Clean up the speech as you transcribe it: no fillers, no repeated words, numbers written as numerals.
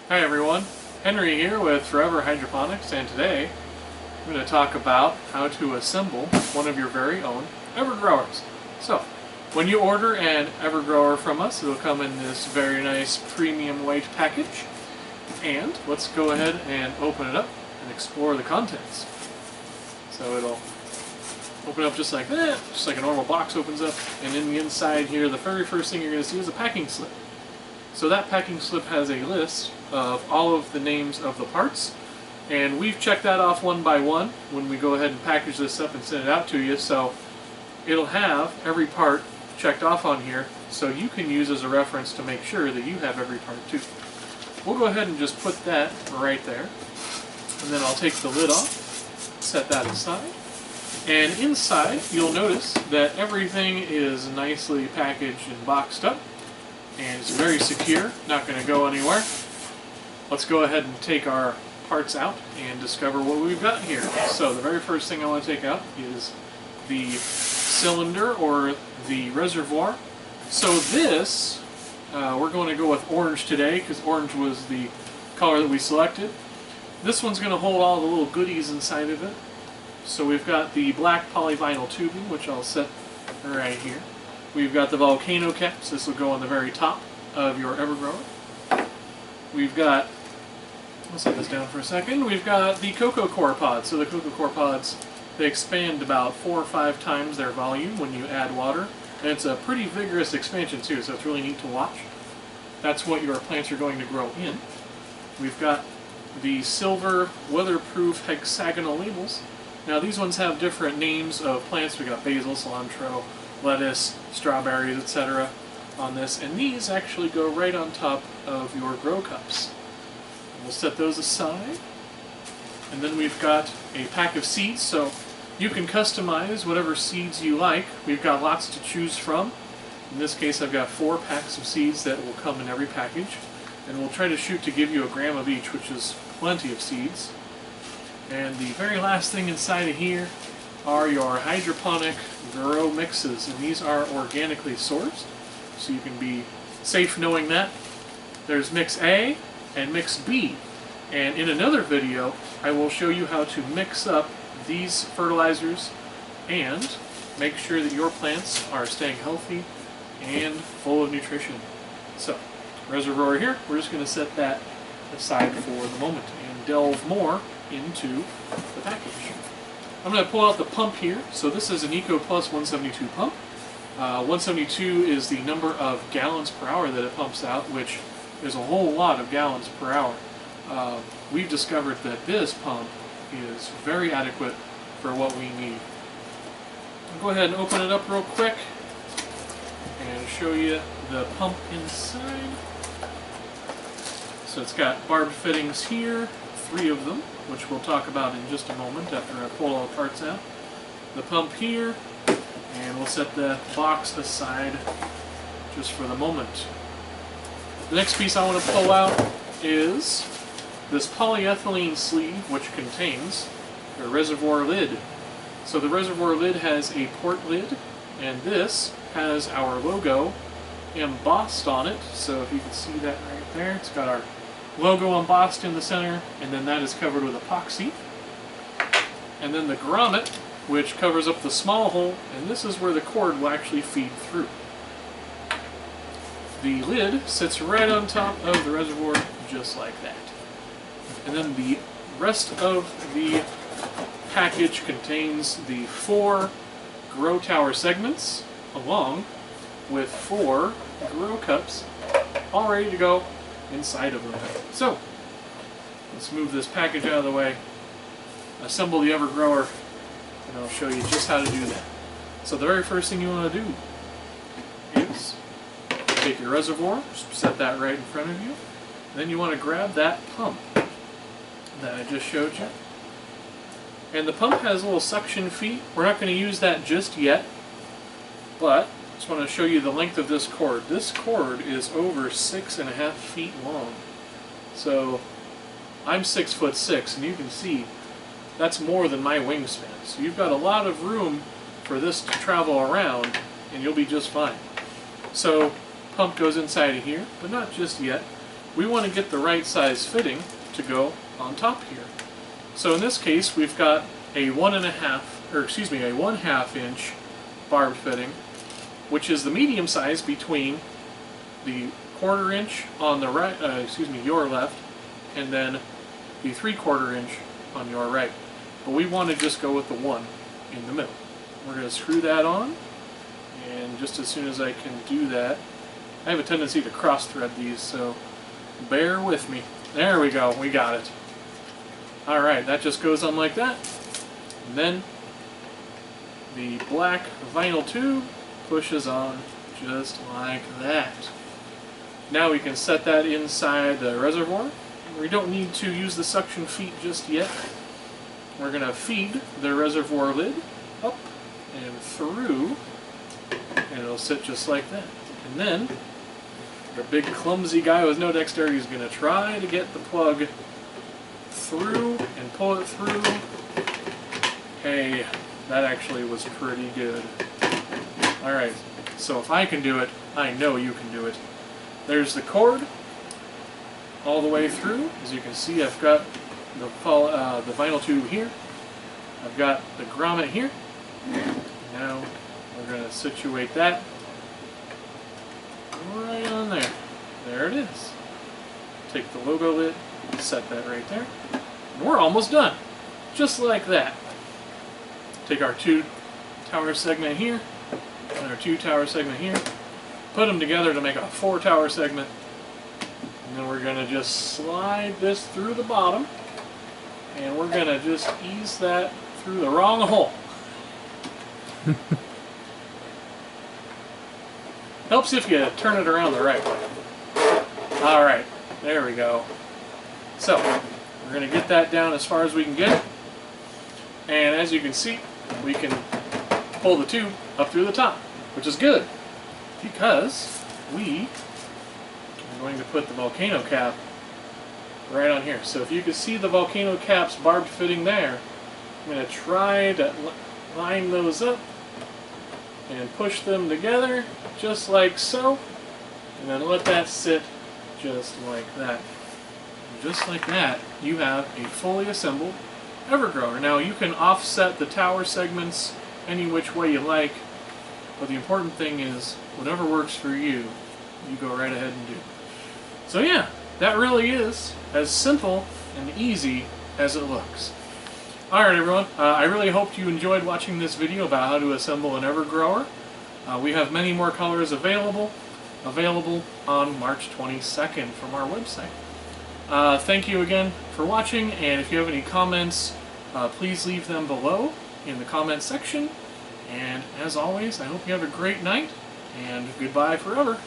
Hi everyone, Henry here with Forever Hydroponics, and today I'm going to talk about how to assemble one of your very own EverGrowers. So, when you order an EverGrower from us, it'll come in this very nice premium white package. And let's go ahead and open it up and explore the contents. So it'll open up just like that, just like a normal box opens up, and in the inside here, the very first thing you're going to see is a packing slip. So that packing slip has a list of all of the names of the parts, and we've checked that off one by one when we go ahead and package this up and send it out to you. So it'll have every part checked off on here, so you can use as a reference to make sure that you have every part too. We'll go ahead and just put that right there, and then I'll take the lid off, set that aside, and inside you'll notice that everything is nicely packaged and boxed up, and it's very secure, not going to go anywhere. Let's go ahead and take our parts out and discover what we've got here. So the very first thing I want to take out is the cylinder or the reservoir. So this, we're going to go with orange today because orange was the color that we selected. This one's going to hold all the little goodies inside of it. So we've got the black polyvinyl tubing, which I'll set right here. We've got the volcano caps. This will go on the very top of your EverGrower. We've got, I'll set this down for a second, we've got the cocoa core pods. So the cocoa core pods, they expand about 4 or 5 times their volume when you add water. And it's a pretty vigorous expansion too, so it's really neat to watch. That's what your plants are going to grow in. We've got the silver weatherproof hexagonal labels. Now these ones have different names of plants. We've got basil, cilantro, lettuce, strawberries, etc. on this, and these actually go right on top of your grow cups. We'll set those aside, and then we've got a pack of seeds, so you can customize whatever seeds you like. We've got lots to choose from. In this case I've got 4 packs of seeds that will come in every package, and we'll try to shoot to give you a gram of each, which is plenty of seeds. And the very last thing inside of here are your hydroponic grow mixes, and these are organically sourced, so you can be safe knowing that. There's mix A and mix B, and in another video I will show you how to mix up these fertilizers and make sure that your plants are staying healthy and full of nutrition. So, reservoir here, we're just going to set that aside for the moment and delve more into the package. I'm going to pull out the pump here. So this is an Eco Plus 172 pump. 172 is the number of gallons per hour that it pumps out, which is a whole lot of gallons per hour. We've discovered that this pump is very adequate for what we need. I'll go ahead and open it up real quick and show you the pump inside. So it's got barbed fittings here, 3 of them, which we'll talk about in just a moment after I pull all the parts out. The pump here, and we'll set the box aside just for the moment. The next piece I want to pull out is this polyethylene sleeve, which contains a reservoir lid. So the reservoir lid has a port lid, and this has our logo embossed on it. So if you can see that right there, it's got our logo embossed in the center, and then that is covered with epoxy. And then the grommet, which covers up the small hole, and this is where the cord will actually feed through. The lid sits right on top of the reservoir, just like that. And then the rest of the package contains the 4 grow tower segments, along with 4 grow cups, all ready to go inside of them. So, let's move this package out of the way, assemble the EverGrower, and I'll show you just how to do that. So the very first thing you want to do is take your reservoir, set that right in front of you, and then you want to grab that pump that I just showed you. And the pump has little suction feet. We're not going to use that just yet, but I just want to show you the length of this cord. This cord is over 6.5 feet long. So I'm 6'6", and you can see that's more than my wingspan. So you've got a lot of room for this to travel around, and you'll be just fine. So pump goes inside of here, but not just yet. we want to get the right size fitting to go on top here. So in this case, we've got a 1.5 inch barbed fitting, which is the medium size between the 1/4 inch on the right, your left, and then the 3/4 inch on your right. But we want to just go with the 1 in the middle. We're going to screw that on, and just as soon as I can do that, I have a tendency to cross thread these, so bear with me. There we go, we got it. Alright, that just goes on like that. And then the black vinyl tube pushes on just like that. Now we can set that inside the reservoir. We don't need to use the suction feet just yet. We're going to feed the reservoir lid up and through, and it'll sit just like that. And then the big clumsy guy with no dexterity is going to try to get the plug through and pull it through. Hey, that actually was pretty good. Alright, so if I can do it, I know you can do it. There's the cord all the way through. As you can see, I've got the vinyl tube here. I've got the grommet here. Now we're going to situate that right on there. There it is. Take the logo lid, set that right there. And we're almost done. Just like that. Take our 2 tower segment here and our 2 tower segment here. Put them together to make a 4 tower segment. And then we're going to just slide this through the bottom. And we're going to just ease that through the wrong hole. Helps if you turn it around the right way. Alright, there we go. So, we're going to get that down as far as we can get it. And as you can see, we can pull the tube up through the top, which is good, because we are going to put the volcano cap right on here. So if you can see the volcano cap's barbed fitting there, I'm going to try to line those up and push them together just like so, and then let that sit just like that. And just like that, you have a fully assembled EverGrower. Now you can offset the tower segments any which way you like, but the important thing is whatever works for you, you go right ahead and do. So yeah, that really is as simple and easy as it looks. Alright everyone, I really hope you enjoyed watching this video about how to assemble an EverGrower. We have many more colors available on March 22nd from our website. Thank you again for watching, and if you have any comments, please leave them below in the comment section. And as always, I hope you have a great night, and goodbye forever.